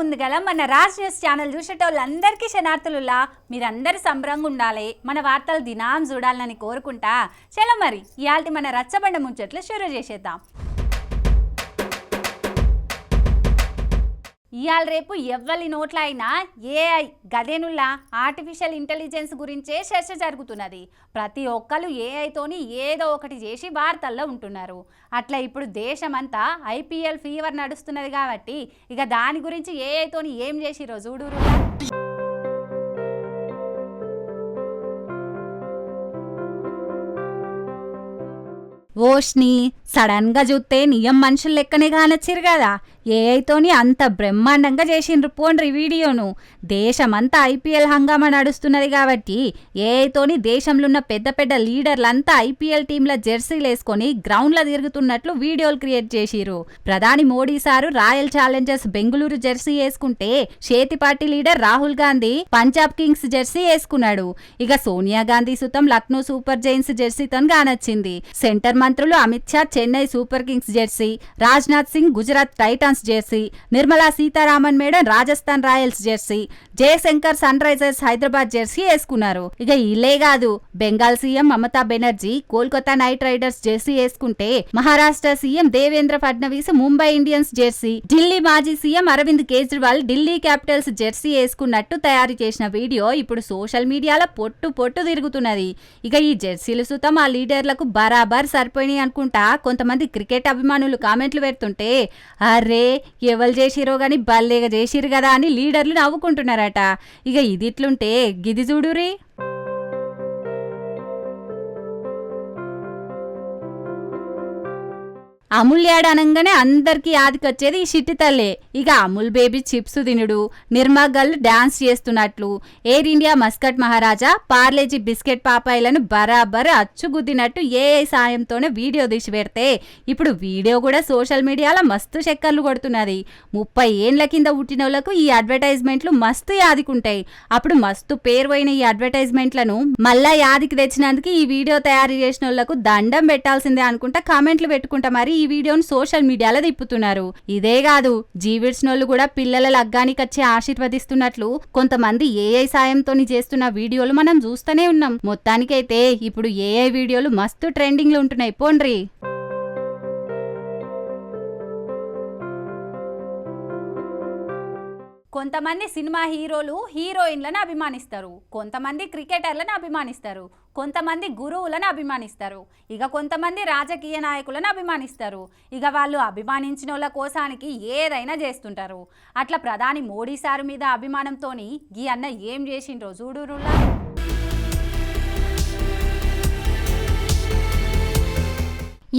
ముందుగల మన Raj news channel చూసేటోళ్ళందరికీ శనార్థులులా మీరందరూ సంబరంగా ఉండాలి, మన వార్తలు దినాం చూడాలని కోరుకుంటా. చలో మరి ఇయాల్టి మన రచ్చబండ ముచ్చట్లు షురూ చేసేద్దాం. ఇవాళ రేపు ఎవ్వరి నోట్ల అయినా ఏఐ గదేనుల్లా ఆర్టిఫిషియల్ ఇంటెలిజెన్స్ గురించే చర్చ జరుగుతున్నది. ప్రతి ఒక్కరు ఏఐతోని ఏదో ఒకటి చేసి వార్తల్లో ఉంటున్నారు. అట్లా ఇప్పుడు దేశమంతా ఐపీఎల్ ఫీవర్ నడుస్తున్నది కాబట్టి ఇక దాని గురించి ఏఐతోని ఏం చేసిరో చూడురు. ఓష్ని సడన్గా చూస్తే నియం మనుషులు లెక్కనే కానొచ్చిరు కదా. ఏఐతోని అంత బ్రహ్మాండంగా చేసిండ్రు పోండ్రి వీడియోను. దేశమంతా ఐపీఎల్ హంగామా నడుస్తున్నది కాబట్టి ఏఐతోని దేశంలో ఉన్న పెద్ద పెద్ద లీడర్లంతా ఐపీఎల్ టీంల జెర్సీలు వేసుకొని గ్రౌండ్లో తిరుగుతున్నట్లు వీడియోలు క్రియేట్ చేసిరు. ప్రధాని Modi sir Royal Challengers Bengaluru jersey వేసుకుంటే చేతి party leader Rahul Gandhi Punjab Kings jersey వేసుకున్నాడు. ఇక సోనియా గాంధీ సుతం లక్నో సూపర్ జైన్స్ జెర్సీతో కానొచ్చింది. సెంటర్ మంత్రులు Amit Shah Chennai Super Kings jersey, Rajnath Singh Gujarat Titans jersey, Nirmala Sitharaman madam Rajasthan Royals jersey, Jaishankar Sunrisers Hyderabad jersey వేసుకున్నారు. ఇక ఇల్లే కాదు, Bengal CM Mamata Banerjee Kolkata Knight Riders jersey వేసుకుంటే Maharashtra CM Devendra Fadnavis Mumbai Indians jersey, Delhi మాజీ CM Arvind Kejriwal Delhi Capitals jersey వేసుకున్నట్టు తయారు చేసిన వీడియో ఇప్పుడు సోషల్ మీడియాలో పొట్టు తిరుగుతున్నది. ఇక ఈ జెర్సీలు సుతం ఆ లీడర్లకు బరాబర్ సరిపోయినాయి అనుకుంటా కొంతమంది క్రికెట్ అభిమానులు కామెంట్లు పెడుతుంటే, అరే ఎవరు చేసిరో గాని బల్లేగా చేసిరు కదా అని లీడర్లు నవ్వుకుంటున్నారట. ఇక ఇది ఇట్లుంటే గిది చూడురి. అమూల్ యాడ్ అనగానే అందరికీ ఆదికొచ్చేది ఈ చిట్టి తల్లే. ఇక అమూల్ బేబీ చిప్స్ తినుడు, నిర్మా గల్ డాన్స్ చేస్తున్నట్లు, ఎయిర్ ఇండియా మస్కట్ మహారాజా పార్లేజీ బిస్కెట్ పాపాయిలను బరాబర్ అచ్చుగుద్దినట్టు ఏఐ సాయంతోనే వీడియో తీసి పెడితే ఇప్పుడు వీడియో కూడా సోషల్ మీడియాలో మస్తు చక్కర్లు కొడుతున్నది. 30 ఏండ్ల కింద పుట్టినోళ్లకు ఈ అడ్వర్టైజ్మెంట్లు మస్తు యాదికుంటాయి. అప్పుడు మస్తు పేరు పోయిన ఈ అడ్వర్టైజ్మెంట్లను మళ్ళా యాదికి తెచ్చినందుకు ఈ వీడియో తయారు చేసిన వాళ్లకు దండం పెట్టాల్సిందే అనుకుంటా కామెంట్లు పెట్టుకుంటా మరి ఈ వీడియోను సోషల్ మీడియాలో తిప్పుతున్నారు. ఇదే కాదు, జీవిడ్స్నోళ్ళు కూడా పిల్లల లగ్గానికి వచ్చి ఆశీర్వదిస్తున్నట్లు కొంతమంది ఏఐ సాయంతో చేస్తున్న వీడియోలు మనం చూస్తూనే ఉన్నాం. మొత్తానికైతే ఇప్పుడు ఏఐ వీడియోలు మస్తు ట్రెండింగ్ లో ఉంటున్నాయి పోండ్రి. కొంతమంది సినిమా హీరోలు హీరోయిన్లను అభిమానిస్తారు, కొంతమంది క్రికెటర్లను అభిమానిస్తారు, కొంతమంది గురువులను అభిమానిస్తారు, ఇక కొంతమంది రాజకీయ నాయకులను అభిమానిస్తారు. ఇక వాళ్ళు అభిమానించిన వాళ్ళ కోసానికి ఏదైనా చేస్తుంటారు. అట్లా ప్రధాని మోడీ సారు మీద అభిమానంతోని ఈ అన్న ఏం చేసిండ్రో చూడురులా.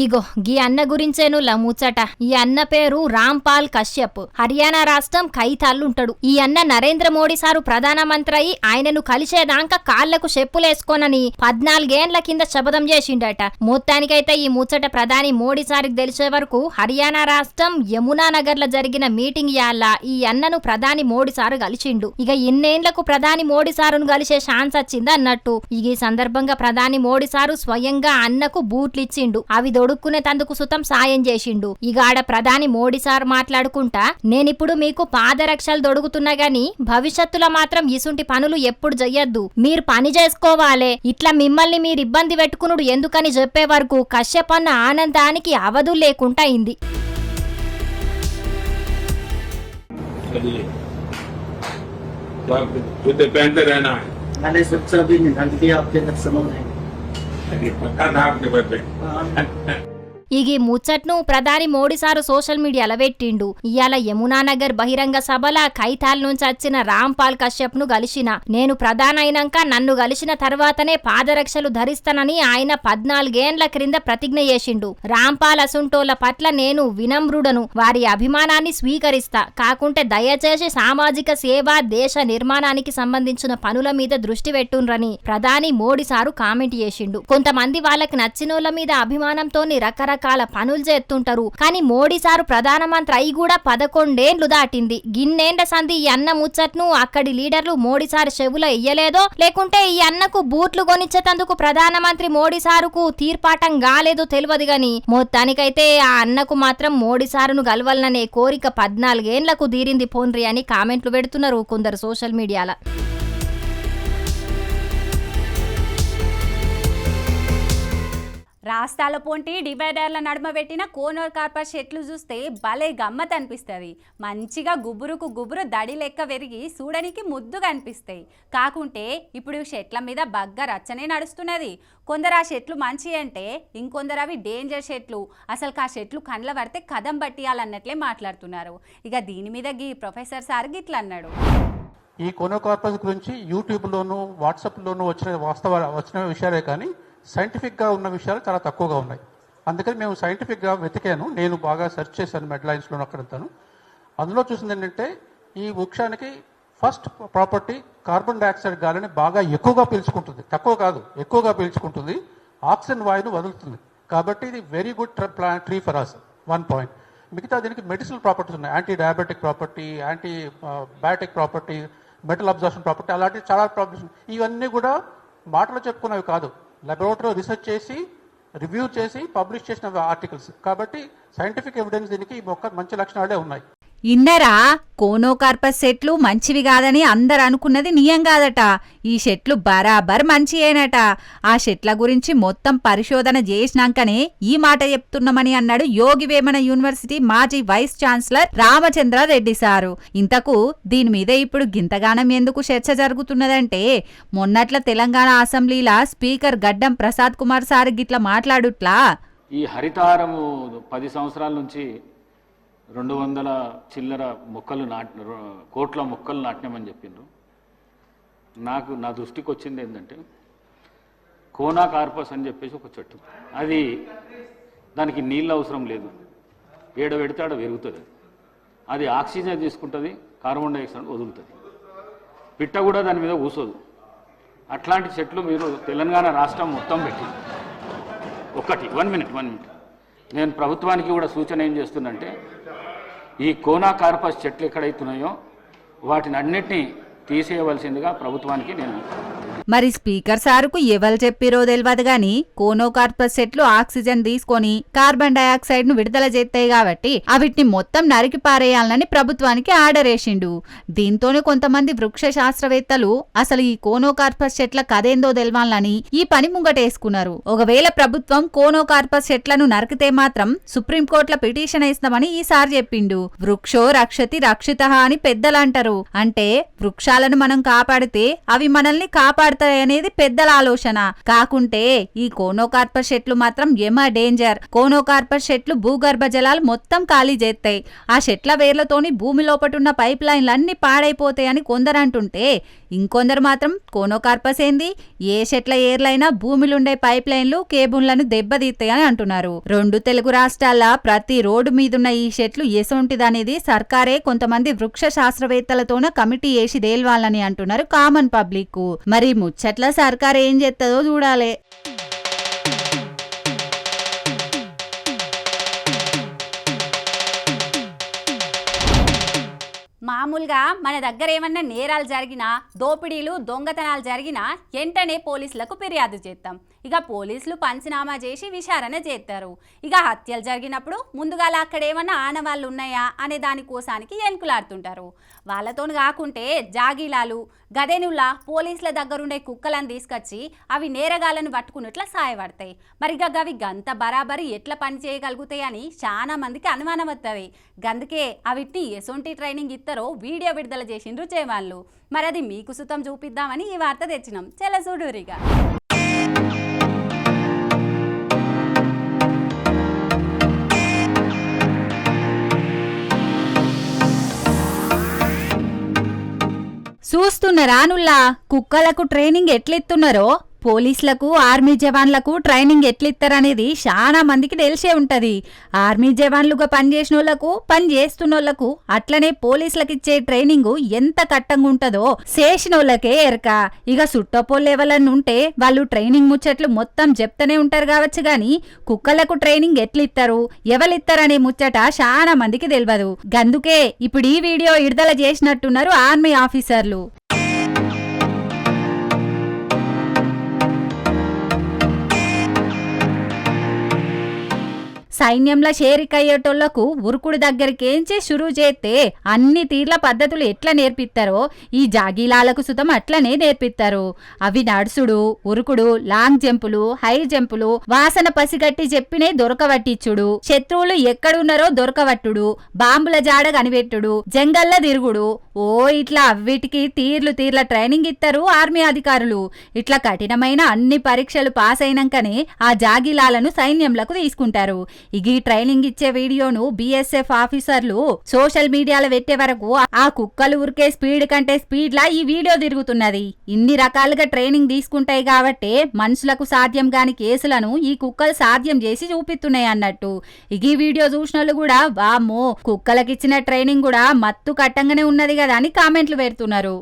ఇగో గీ అన్న గురించేను ముచ్చట. ఈ అన్న పేరు రాంపాల్ కశ్యప్, హర్యానా రాష్ట్రం కైతాళ్ళుంటాడు. ఈ అన్న నరేంద్ర మోడీ సారు ప్రధానమంత్రి అయి ఆయనను కలిసేదాకా కాళ్లకు చెప్పులేసుకోనని 14 ఏండ్ల కింద శపథం చేసిండట. మొత్తానికైతే ఈ ముచ్చట ప్రధాని మోడీ సారికి తెలిసే వరకు హర్యానా రాష్ట్రం యమునా నగర్ లో జరిగిన మీటింగ్ యాళ్ళ ఈ అన్నను ప్రధాని మోడీ సారు కలిసిండు. ఇక ఇన్నేండ్లకు ప్రధాని మోడీ సారును కలిసే ఛాన్స్ వచ్చింది అన్నట్టు. ఇక ఈ సందర్భంగా ప్రధాని మోడీ సారు స్వయంగా అన్నకు బూట్లు ఇచ్చిండు, అవి దొడుక్కునే తందుకు సుతం సాయం చేసిండు. ఇక ఆడ ప్రధాని మోడీ సార్ మాట్లాడుకుంటా, నేనిప్పుడు మీకు పాదరక్షలు దొడుగుతున్నా గాని భవిష్యత్తులో మాత్రం ఇసుంటి పనులు ఎప్పుడు చెయ్యొద్దు, మీరు పని చేసుకోవాలే, ఇట్లా మిమ్మల్ని మీరు ఇబ్బంది పెట్టుకునుడు ఎందుకని చెప్పే వరకు కశ్యప్ అన్న ఆనందానికి అవధు లేకుండా అయింది. ఈ ముచ్చట్ను ప్రధాని మోడీ సారు సోషల్ మీడియాలో పెట్టిండు. ఇయాల యమునా నగర్ బహిరంగ సభల కైతాల్ నుంచి వచ్చిన రాంపాల్ కశ్యప్ ను కలిసిన, నేను ప్రధాని అయినాక నన్ను కలిసిన తర్వాతనే పాదరక్షలు ధరిస్తానని ఆయన 14 ఏండ్ల క్రింద ప్రతిజ్ఞ చేసిండు. రాంపాల్ అసుంటోళ్ల పట్ల నేను వినమ్రుడను, వారి అభిమానాన్ని స్వీకరిస్తా, కాకుంటే దయచేసి సామాజిక సేవ దేశ నిర్మాణానికి సంబంధించిన పనుల మీద దృష్టి పెట్టుండ్రని ప్రధాని మోడీ సారు కామెంట్ చేసిండు. కొంతమంది వాళ్ళకి నచ్చినోళ్ల మీద అభిమానంతోని రకరకాల రకరకాల పనులు చేస్తుంటారు. కానీ మోడీ సారు ప్రధానమంత్రి అయి కూడా 11 ఏండ్లు దాటింది. గిన్నేండ్ల సంధి ఈ అన్న ముచ్చట్ను అక్కడి లీడర్లు మోడీ సారు చెవులో ఇయ్యలేదో, లేకుంటే ఈ అన్నకు బూట్లు కొనిచ్చేటందుకు ప్రధానమంత్రి మోడీ సారుకు తీర్పాటం కాలేదో తెలియదు గాని మొత్తానికైతే ఆ అన్నకు మాత్రం మోడీ సారును గలవాలనే కోరిక 14 ఏండ్లకు తీరింది పోన్రి అని కామెంట్లు పెడుతున్నారు కొందరు సోషల్ మీడియాల. రాష్ట్రాల పొంటి డివైడర్ల నడుమ పెట్టిన కోనర్ కార్పస్ చెట్లు చూస్తే భలే గమ్మత్ అనిపిస్తుంది. మంచిగా గుబురుకు గుబురు దడి లెక్క పెరిగి చూడనికి ముద్దుగా అనిపిస్తాయి. కాకుంటే ఇప్పుడు చెట్ల మీద బగ్గ రచ్చనే నడుస్తున్నది. కొందరు ఆ చెట్లు మంచి అంటే ఇంకొందరు అవి డేంజర్ చెట్లు, అసలు ఆ చెట్లు కండ్ల పడితే కదం పట్టియాలన్నట్లే మాట్లాడుతున్నారు. ఇక దీని మీద గీ ప్రొఫెసర్ సార్ గిట్లా అన్నాడు. ఈ కోనర్ కార్పస్ గురించి యూట్యూబ్లోను వాట్సాప్లోను వచ్చిన విషయాలే కానీ సైంటిఫిక్గా ఉన్న విషయాలు చాలా తక్కువగా ఉన్నాయి. అందుకని మేము సైంటిఫిక్గా వెతికాను. నేను బాగా సెర్చ్ చేశాను మెడ్లైన్స్లోను అక్కడంతాను. అందులో చూసింది ఏంటంటే ఈ వృక్షానికి ఫస్ట్ ప్రాపర్టీ కార్బన్ డైఆక్సైడ్ గాలిని బాగా ఎక్కువగా పీల్చుకుంటుంది. తక్కువ కాదు, ఎక్కువగా పీల్చుకుంటుంది. ఆక్సిజన్ వాయువును వదులుతుంది. కాబట్టి ఇది very good tree for us. 1 point. మిగతా దీనికి మెడిసినల్ ప్రాపర్టీస్ ఉన్నాయి. Anti diabetic property, anti biotic property, metal absorption property, అలాంటి చాలా ప్రాపర్టీస్. ఇవన్నీ కూడా మాటలు చెప్పుకున్నవి కాదు, లాబొరేటరీలో రీసెర్చ్ చేసి రివ్యూ చేసి పబ్లిష్ చేసిన ఆర్టికల్స్. కాబట్టి సైంటిఫిక్ ఎవిడెన్స్ దీనికి ఈ మొక్క మంచి లక్షణాలే ఉన్నాయి. ఇన్నరా కోనోకార్పస్ చెట్లు మంచివి కాదని అందరు అనుకున్నది నియం కాదట. ఈ చెట్లు బరాబర్ మంచియేనట. ఆ చెట్ల గురించి మొత్తం పరిశోధన చేసినాకనే ఈ మాట చెప్తున్నామని అన్నాడు యోగి వేమన యూనివర్సిటీ మాజీ vice chancellor Ramachandra Reddy sir. ఇంతకు దీని మీద ఇప్పుడు గింతగానం ఎందుకు చర్చ జరుగుతున్నదంటే మొన్నట్ల తెలంగాణ అసెంబ్లీలా స్పీకర్ గడ్డం ప్రసాద్ కుమార్ సార్ గిట్లా మాట్లాడుట్లా ఈ హరితహారము 10 సంవత్సరాల నుంచి 200 చిల్లర మొక్కలు కోట్ల మొక్కలు నాటినామని చెప్పిండ్రు. నా దృష్టికి వచ్చింది ఏంటంటే కోనా కార్పస్ అని చెప్పేసి ఒక చెట్టు. అది దానికి నీళ్ళు అవసరం లేదు, ఏడ పెడితే ఆడ పెరుగుతుంది. అది ఆక్సిజన్ తీసుకుంటుంది, కార్బన్ డైఆక్సైడ్ వదులుతుంది. పిట్ట కూడా దాని మీద కూసోదు. అట్లాంటి చెట్లు మీరు తెలంగాణ రాష్ట్రం మొత్తం పెట్టింది. వన్ మినిట్ నేను ప్రభుత్వానికి కూడా సూచన ఏం చేస్తున్నంటే ఈ కోనా కార్పస్ చెట్లు ఎక్కడైతున్నాయో వాటిని అన్నిటినీ తీసేయవలసిందిగా ప్రభుత్వానికి నేను. మరి స్పీకర్ సారుకు ఎవరు చెప్పిరో తెలియదు గాని కోనోకార్పస్ చెట్లు ఆక్సిజన్ తీసుకొని కార్బన్ డైఆక్సైడ్ ను విడుదల చేస్తాయి కాబట్టి అవిటిని మొత్తం నరికి పారేయాలని ప్రభుత్వానికి ఆర్డర్ వేసిండు. దీంతోనే కొంతమంది వృక్ష శాస్త్రవేత్తలు అసలు ఈ కోనోకార్పస్ చెట్ల కదేందో తెలవాలని ఈ పని ముంగటేసుకున్నారు. ఒకవేళ ప్రభుత్వం కోనోకార్పస్ చెట్లను నరికితే మాత్రం సుప్రీంకోర్టులో పిటిషన్ వేస్తామని ఈసారి చెప్పిండు. వృక్షో రక్షతి రక్షితః అని పెద్దలు అంటారు. అంటే వృక్షాలను మనం కాపాడితే అవి మనల్ని కాపాడతాయనేది పెద్దల ఆలోచన. కాకుంటే ఈ కోనోకార్పస్ చెట్లు మాత్రం ఎమ డేంజర్. కోనోకార్పస్ చెట్లు భూగర్భ జలాలు మొత్తం ఖాళీ చేస్తాయి. ఆ చెట్ల వేర్లతోని భూమి లోపటున్న పైప్ లైన్లన్నీ పాడైపోతాయని కొందరు అంటుంటే ఇంకొందరు మాత్రం కోనోకార్పస్ ఏంది, ఏ చెట్ల ఏర్లైనా భూమిలుండే పైప్ లైన్లు కేబుళ్లను దెబ్బతీస్తాయని అంటున్నారు. 2 తెలుగు రాష్ట్రాల ప్రతి రోడ్డు మీదున్న ఈ చెట్లు ఎసొంటిదనేది సర్కారే కొంతమంది వృక్ష శాస్త్రవేత్తలతోన కమిటీ వేసి తేల్వాలని అంటున్నారు కామన్ పబ్లిక్. మరి ముచ్చట్ల సర్కార్ ఏం చేస్తుందో చూడాలి. మామూలుగా మన దగ్గర ఏమన్నా నేరాలు జరిగినా, దోపిడీలు దొంగతనాలు జరిగినా వెంటనే పోలీసులకు ఫిర్యాదు చేస్తాం. ఇక పోలీసులు పంచనామా చేసి విచారణ చేస్తారు. ఇక హత్యలు జరిగినప్పుడు ముందుగా అక్కడ ఏమన్నా ఆనవాళ్ళు ఉన్నాయా అనే దానికోసానికి ఎన్కులాడుతుంటారు. వాళ్ళతో కాకుంటే జాగీలాలు గదేనుల్లా పోలీసుల దగ్గరుండే కుక్కలను తీసుకొచ్చి అవి నేరగాళ్ళను పట్టుకున్నట్ల సాయపడతాయి. మరి ఇక అవి గంత బరాబరి ఎట్లా పని చేయగలుగుతాయని చాలా మందికి అనుమానం వస్తుంది. గందుకే అవిటిని ఎసొంటి ట్రైనింగ్ ఇస్తారో వీడియో విడుదల చేసిండ్రు జవాన్లు. మరి అది మీకు సుతం చూపిద్దామని ఈ వార్త తెచ్చినాం. చాలా చూడురిగా. చూస్తున్నారా నుల్లా కుక్కలకు ట్రైనింగ్ ఎట్లెత్తున్నారో. పోలీసులకు ఆర్మీ జవాన్లకు ట్రైనింగ్ ఎట్లిస్తారనేది చాలా మందికి తెలిసే ఉంటది. ఆర్మీ జవాన్లుగా పనిచేసినోళ్లకు, పని చేస్తున్నోళ్లకు, అట్లనే పోలీసులకు ఇచ్చే ట్రైనింగ్ ఎంత కట్టంగా ఉంటదో చేసినోళ్లకే ఎరక. ఇక సుట్టపోళ్ళు ఎవరన్నా ఉంటే వాళ్ళు ట్రైనింగ్ ముచ్చట్లు మొత్తం చెప్తూనే ఉంటారు కావచ్చు గాని కుక్కలకు ట్రైనింగ్ ఎట్లిస్తారు, ఎవరిస్తారనే ముచ్చట చాలా మందికి తెలియదు. గందుకే ఇప్పుడు ఈ వీడియో విడుదల చేసినట్టున్నారు ఆర్మీ ఆఫీసర్లు. సైన్యంలో చేరికయ్యేటోళ్లకు ఉరుకుడు దగ్గరికేంచి షురూ చేస్తే అన్ని తీర్ల పద్ధతులు ఎట్లా నేర్పిస్తారో ఈ జాగీలాలకు సుతం అట్లనే నేర్పిస్తారు. అవి నడుసుడు, ఉరుకుడు, లాంగ్ జంపులు, హై జంపులు, వాసన పసిగట్టి చెప్పినే దొరకవట్టిచ్చుడు, శత్రువులు ఎక్కడున్నారో దొరకవట్టుడు, బాంబుల జాడ కనిపెట్టుడు, జంగల్ల తిరుగుడు, ఓ ఇట్లా అవిటికి తీర్ల ట్రైనింగ్ ఇస్తారు ఆర్మీ అధికారులు. ఇట్లా కఠినమైన అన్ని పరీక్షలు పాస్ అయినాకనే ఆ జాగీలాలను సైన్యంలకు తీసుకుంటారు. ఈ ట్రైనింగ్ ఇచ్చే వీడియోను బిఎస్ఎఫ్ ఆఫీసర్లు సోషల్ మీడియాలో పెట్టే వరకు ఆ కుక్కలు ఉరికే స్పీడ్ కంటే స్పీడ్ లా ఈ వీడియో తిరుగుతున్నది. ఇన్ని రకాలుగా ట్రైనింగ్ తీసుకుంటాయి కాబట్టి మనుషులకు సాధ్యం కాని కేసులను ఈ కుక్కలు సాధ్యం చేసి చూపిస్తున్నాయి అన్నట్టు. ఈ వీడియో చూసిన వాళ్ళు కూడా వామ్మో కుక్కలకి ఇచ్చిన ట్రైనింగ్ కూడా మత్తు కట్టంగానే ఉన్నది కదా అని కామెంట్లు పెడుతున్నారు.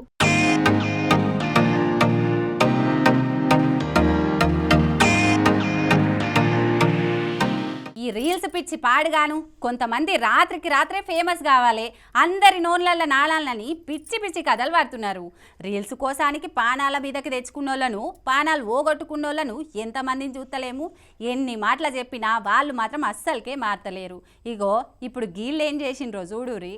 ఈ రీల్స్ పిచ్చి పాడుగాను కొంతమంది రాత్రికి రాత్రే ఫేమస్ కావాలి, అందరి నోన్లల్ల నాళాలని పిచ్చి పిచ్చి కథలు పడుతున్నారు. రీల్స్ కోసానికి పానాల మీదకి తెచ్చుకున్నోళ్లను, పానాలు ఓగొట్టుకున్నోళ్లను ఎంతమందిని చూస్తలేము. ఎన్ని మాటలు చెప్పినా వాళ్ళు మాత్రం అస్సలకే మారతలేరు. ఇగో ఇప్పుడు గీళ్ళు ఏం చేసిండ్రో చూడురి.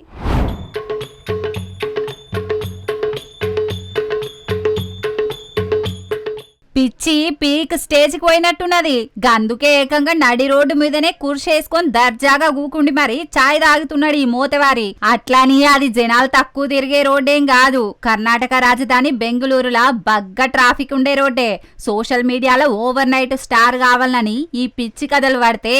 పిచ్చి పీక్ స్టేజ్కి పోయినట్టున్నది. గందుకే ఏకంగా నడి రోడ్డు మీదనే కుర్చేసుకొని దర్జాగా కూకుండి మరి చాయ్ తాగుతున్నాడు ఈ మోతవారి. అట్లాని అది జనాలు తక్కువ తిరిగే రోడ్డేం కాదు. కర్ణాటక రాజధాని బెంగళూరులా బగ్గ ట్రాఫిక్ ఉండే రోడ్డే. సోషల్ మీడియాలో ఓవర్ నైట్ స్టార్ కావాలని ఈ పిచ్చి కథలు పడితే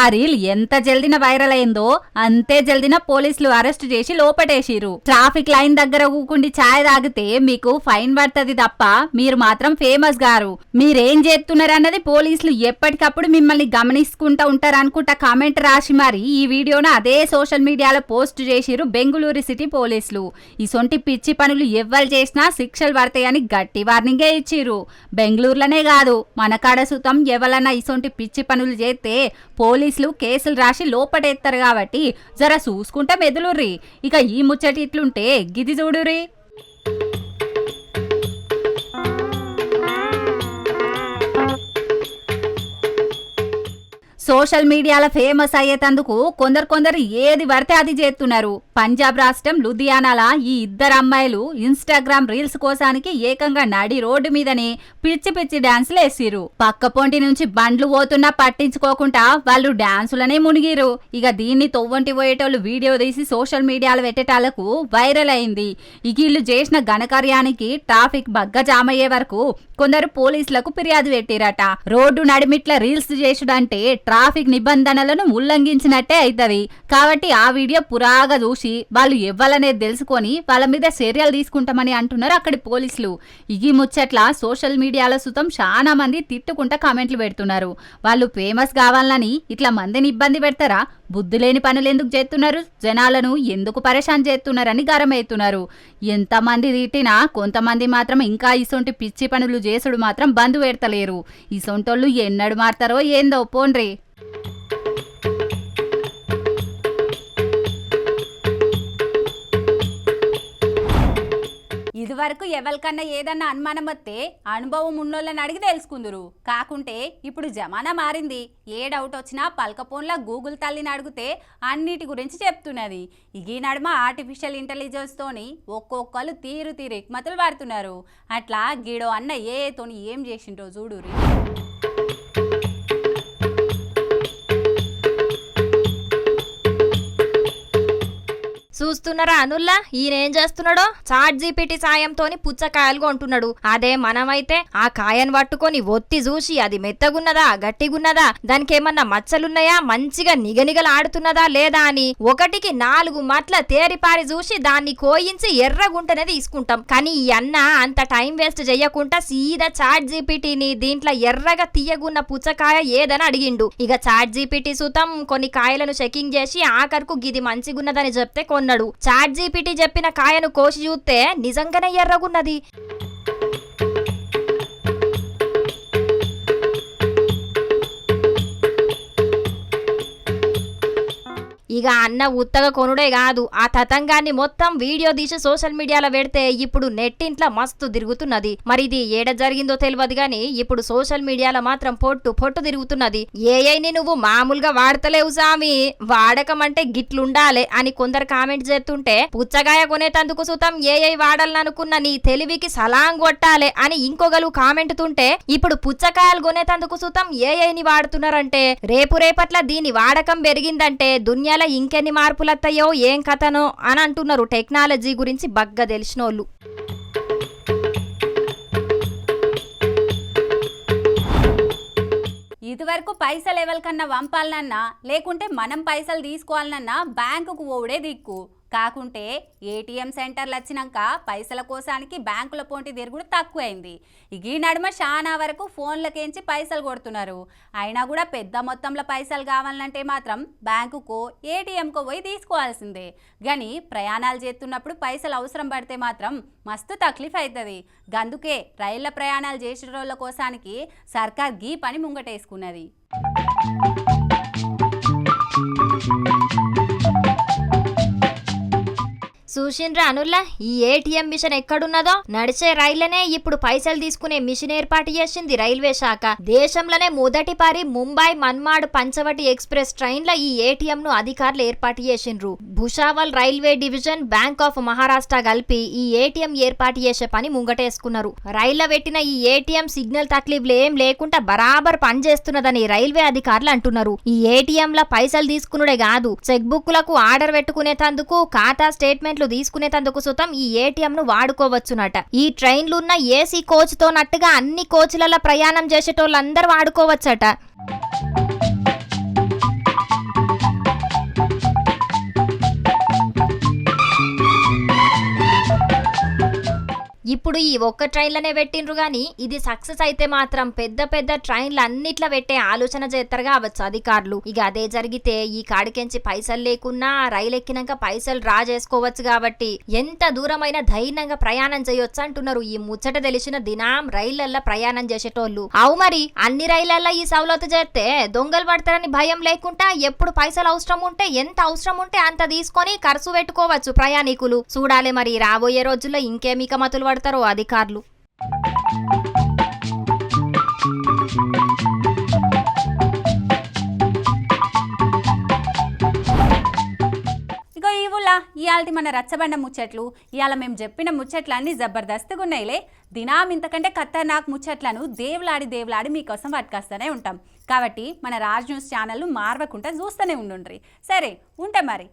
ఆ రీల్ ఎంత జల్దిన వైరల్ అయిందో అంతే జల్దిన పోలీసులు అరెస్టు చేసి లోపటేసిరు. ట్రాఫిక్ లైన్ దగ్గర కూకుండి చాయ్ తాగితే మీకు ఫైన్ పడుతుంది తప్ప మీరు మాత్రం ఫేమస్ గారు. మీరేం చేస్తున్నారన్నది పోలీసులు ఎప్పటికప్పుడు మిమ్మల్ని గమనించుకుంటా ఉంటారనుకుంటా కామెంట్ రాసి మరి ఈ వీడియోను అదే సోషల్ మీడియాలో పోస్ట్ చేసిరు బెంగళూరు సిటీ పోలీసులు. ఈ సొంటి పిచ్చి పనులు ఎవ్వరు చేసినా శిక్షలు పడతాయని గట్టి వార్నింగే ఇచ్చిరు. బెంగళూరులోనే కాదు మనకాడ సుతం ఎవరన్నా ఈ సొంటి పిచ్చి పనులు చేస్తే పోలీసులు కేసులు రాసి లోపటేస్తారు కాబట్టి జర చూసుకుంటా మెదులుర్రి. ఇక ఈ ముచ్చటి ఇట్లుంటే గిది చూడురి. సోషల్ మీడియాలో ఫేమస్ అయ్యేటందుకు కొందరు ఏది పడితే అది చేస్తున్నారు. పంజాబ్ రాష్ట్రం లుధియానాల ఈ ఇద్దరు అమ్మాయిలు ఇన్స్టాగ్రామ్ రీల్స్ కోసానికి ఏకంగా నడి రోడ్డు మీదనే పిచ్చి పిచ్చి డాన్సులు వేసిరు. పక్క పొంటి నుంచి బండ్లు పోతున్నా పట్టించుకోకుండా వాళ్ళు డాన్సులనే మునిగిరు. ఇక దీన్ని తొవ్వంటి పోయేటోళ్ళు వీడియో తీసి సోషల్ మీడియాలో పెట్టేటాలకు వైరల్ అయింది. ఇక వీళ్ళు చేసిన ఘనకార్యానికి ట్రాఫిక్ బగ్గ జామ్ అయ్యే వరకు కొందరు పోలీసులకు ఫిర్యాదు పెట్టిరట. రోడ్డు నడిమిట్ల రీల్స్ చేసుడంటే ట్రాఫిక్ నిబంధనలను ఉల్లంఘించినట్టే అవుతుంది కాబట్టి ఆ వీడియో పురాగా చూసి వాళ్ళు ఎవ్వాలనేది తెలుసుకొని వాళ్ళ మీద చర్యలు తీసుకుంటామని అంటున్నారు అక్కడి పోలీసులు. ఈ ముచ్చట్ల సోషల్ మీడియాలో సుతం చాలా మంది తిట్టుకుంటా కామెంట్లు పెడుతున్నారు. వాళ్ళు ఫేమస్ కావాలని ఇట్లా మందిని ఇబ్బంది పెడతారా, బుద్ధి లేని పనులు ఎందుకు చేస్తున్నారు, జనాలను ఎందుకు పరేషాన్ చేస్తున్నారని గరమవుతున్నారు. ఎంతమంది తిట్టినా కొంతమంది మాత్రం ఇంకా ఇసొంటి పిచ్చి పనులు చేసుడు మాత్రం బంద్ పెడతలేరు. ఇసొంటోళ్ళు ఎన్నడు మారుతారో ఏందో పోన్రి. ఇదివరకు ఎవరికన్నా ఏదన్నా అనుమానం వస్తే అనుభవం ఉన్నోళ్ళని అడిగి తెలుసుకుందురు. కాకుంటే ఇప్పుడు జమానా మారింది. ఏ డౌట్ వచ్చినా పల్కపోన్లా గూగుల్ తల్లిని అడిగితే అన్నిటి గురించి చెప్తున్నది. ఈ నడుమ ఆర్టిఫిషియల్ ఇంటెలిజెన్స్ తోని ఒక్కొక్కరు తీరు ఎక్మతులు వాడుతున్నారు. అట్లా గీడో అన్న ఏతోని ఏం చేసిండ్రో చూడురి. చూస్తున్నారా అనుల్లా ఈయనేం చేస్తున్నాడో చాట్ జీపీటీ సాయంతోని పుచ్చకాయలు కొంటున్నాడు. అదే మనమైతే ఆ కాయను పట్టుకొని ఒత్తి చూసి అది మెత్తగున్నదా గట్టిగున్నదా దానికి ఏమన్నా మచ్చలున్నాయా మంచిగా నిగనిగలాడుతున్నదా లేదా అని 1కి 4 మట్ల తేరిపారి చూసి దాన్ని కోయించి ఎర్రగుంటనే తీసుకుంటాం. కానీ ఈ అన్న అంత టైం వేస్ట్ చెయ్యకుండా సీదా చాట్ జీపీటీని దీంట్లో ఎర్రగా తీయగున్న పుచ్చకాయ ఏదని అడిగిండు. ఇక చాట్ జీపీటీ సుతం కొన్ని కాయలను చెకింగ్ చేసి ఆఖరుకు గిది మంచిగున్నదని చెప్తే కొన్నాడు. చాట్ జీపీటీ చెప్పిన కాయను కోసి చూస్తే నిజంగానే ఎర్రగున్నది. ఇక అన్న ఉత్తగా కొనుడే కాదు ఆ తతంగాన్ని మొత్తం వీడియో తీసి సోషల్ మీడియాలో పెడితే ఇప్పుడు నెట్టింట్లో మస్తు తిరుగుతున్నది. మరి ఇది ఏడ జరిగిందో తెలియదు గాని ఇప్పుడు సోషల్ మీడియాలో మాత్రం పొట్టు తిరుగుతున్నది. ఏఐని నువ్వు మామూలుగా వాడతలేవు సామి, వాడకమంటే గిట్లుండాలే అని కొందరు కామెంట్ చేస్తుంటే పుచ్చగాయ కొనేతందుకు సుతం ఏఐ వాడాలనుకున్న నీ తెలివికి సలాం కొట్టాలే అని ఇంకొకరు కామెంట్ తుంటే ఇప్పుడు పుచ్చకాయలు కొనేతందుకు సుతం ఏఐని వాడుతున్నారంటే రేపట్ల దీని వాడకం పెరిగిందంటే దునియాలో ఇంకెన్ని మార్పులత్తాయో ఏం కథనో అని అంటున్నారు టెక్నాలజీ గురించి బగ్గా తెలిసినోళ్ళు. ఇదివరకు పైసలు ఎవరికన్నా పంపాలనన్నా లేకుంటే మనం పైసలు తీసుకోవాలనన్నా బ్యాంకుకు ఓడే దిక్కు కాకుంటే ఏటీఎం సెంటర్లు వచ్చినాక పైసల కోసానికి బ్యాంకుల పోటీ తిరుగుడు తక్కువైంది. ఈ నడుమ చాలా వరకు ఫోన్లకేంచి పైసలు కొడుతున్నారు. అయినా కూడా పెద్ద మొత్తంలో పైసలు కావాలంటే మాత్రం బ్యాంకుకో ఏటీఎంకో పోయి తీసుకోవాల్సిందే. కానీ ప్రయాణాలు చేస్తున్నప్పుడు పైసలు అవసరం పడితే మాత్రం మస్తు తక్లీఫ్ అవుతుంది. గందుకే రైళ్ల ప్రయాణాలు చేసిన రోజుల కోసానికి సర్కార్ గీ పని ముంగటేసుకున్నది. చూసిండ్రా అనుల్లా ఈ ఏటీఎం మిషన్ ఎక్కడున్నదో నడిచే రైళ్లనే ఇప్పుడు పైసలు తీసుకునే మిషన్ ఏర్పాటు చేసింది రైల్వే శాఖ. దేశంలోనే మొదటి పారి ముంబై మన్మాడ్ పంచవటి ఎక్స్ప్రెస్ ట్రైన్ల ఈ ఏటీఎం ను అధికారులు ఏర్పాటు చేసిండ్రు. Bhusawal railway division bank of Maharashtra కలిపి ఈ ఏటీఎం ఏర్పాటు చేసే పని ముంగటేసుకున్నారు. రైళ్ల పెట్టిన ఈ ఏటీఎం సిగ్నల్ తక్లీఫ్లు ఏం లేకుండా బరాబర్ పనిచేస్తున్నదని రైల్వే అధికారులు అంటున్నారు. ఈ ఏటీఎం ల పైసలు తీసుకునుడే కాదు చెక్ బుక్లకు ఆర్డర్ పెట్టుకునేటందుకు ఖాతా స్టేట్మెంట్ తీసుకునేటందుకు సుతం ఈ ఏటీఎం ను వాడుకోవచ్చునట. ఈ ట్రైన్లున్న ఏసీ కోచ్ తో నట్టుగా అన్ని కోచ్లలో ప్రయాణం చేసేటోళ్ళందరూ వాడుకోవచ్చట. ఇప్పుడు ఈ ఒక్క ట్రైన్లనే పెట్టిండ్రు గాని ఇది సక్సెస్ అయితే మాత్రం పెద్ద పెద్ద ట్రైన్లు అన్నిట్లా పెట్టే ఆలోచన చేస్తారు కావచ్చు అధికారులు. ఇక అదే జరిగితే ఈ కాడికెంచి పైసలు లేకున్నా రైలు ఎక్కినాక పైసలు డ్రా చేసుకోవచ్చు కాబట్టి ఎంత దూరమైన ధైర్యంగా ప్రయాణం చేయొచ్చు అంటున్నారు ఈ ముచ్చట తెలిసిన దినాం రైళ్లల్లో ప్రయాణం చేసేటోళ్ళు. అవు మరి అన్ని రైళ్లల్లో ఈ సౌలత్ చేస్తే దొంగలు పడతారని భయం లేకుండా ఎప్పుడు పైసలు అవసరం ఉంటే ఎంత అవసరం ఉంటే అంత తీసుకొని ఖర్చు పెట్టుకోవచ్చు ప్రయాణికులు. చూడాలి మరి రాబోయే రోజుల్లో ఇంకేమి కమతులు పడతారో అధికారులు. ఇగో ఇవులా ఇవాళ మన రచ్చబండ ముచ్చట్లు ఇవాళ మేము చెప్పిన ముచ్చట్లు అన్నీ జబర్దస్తుగా ఉన్నాయిలే. దినాం ఇంతకంటే ఖతర్నాక్ ముచ్చట్లను దేవులాడి మీకోసం పట్టుకొస్తూనే ఉంటాం. కాబట్టి మన రాజ్ న్యూస్ ఛానల్ మారవకుండా చూస్తూనే ఉండుండ్రి. సరే ఉంటాం మరి.